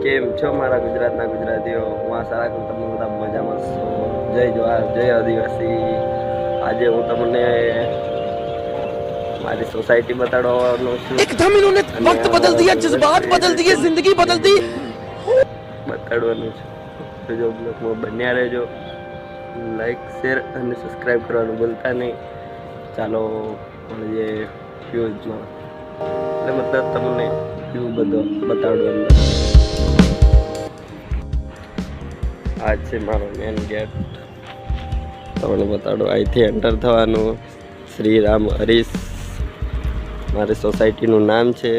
કેમ છો મારા ગુજરાતના ગુજરાતીઓ? હું આશા રાખું તમે બધા મજામાં છો. જય જવાહર, જય આદિવાસી. આજે હું તમને મારી સોસાયટી બતાડવાનો છું. एकदम इन्होंने वक्त बदल दिया, जज्बात बदल दिए, जिंदगी बदल दी. બતાડવાનું છે. તો જો બ્લોગમાં બન્યા રહેજો. લાઈક, શેર અને સબસ્ક્રાઈબ કરવાનું ભૂલતા નહીં. ચાલો મળીએ વ્યૂઝમાં. એટલે મતલબ તમને વ્યૂ બધો બતાડવાનું. આ છે મારો મેન ગેટ. તમને બતાડો. અહીંથી એન્ટર થવાનું. શ્રી રામ હરીશ મારી સોસાયટીનું નામ છે.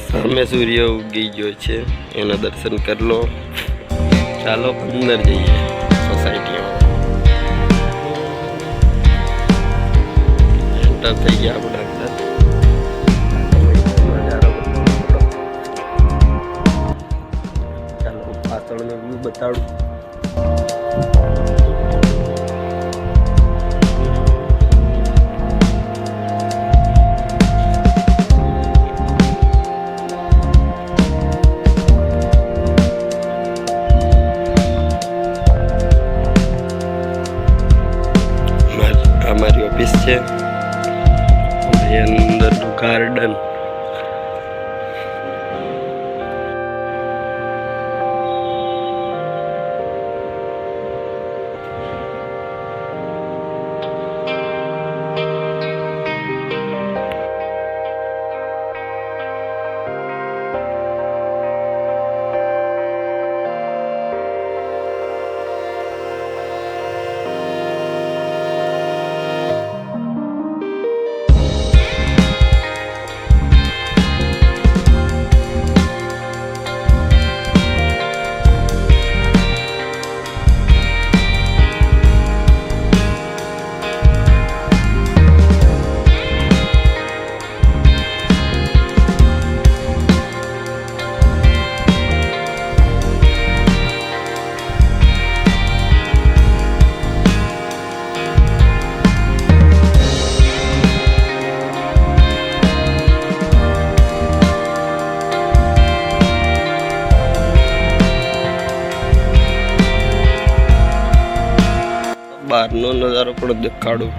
સામે સૂર્ય ઉગી ગયો છે, એના દર્શન કરી લો. ચાલો અંદર જઈએ સોસાયટીમાં. એન્ટર થઈ ગયા આપણે અંદર. ચાલો પાછળનો વ્યૂ બતાડું. અમારી ઓફિસ છે. અંદરનું ગાર્ડન. બહારનો નજારો પણ દેખાડું.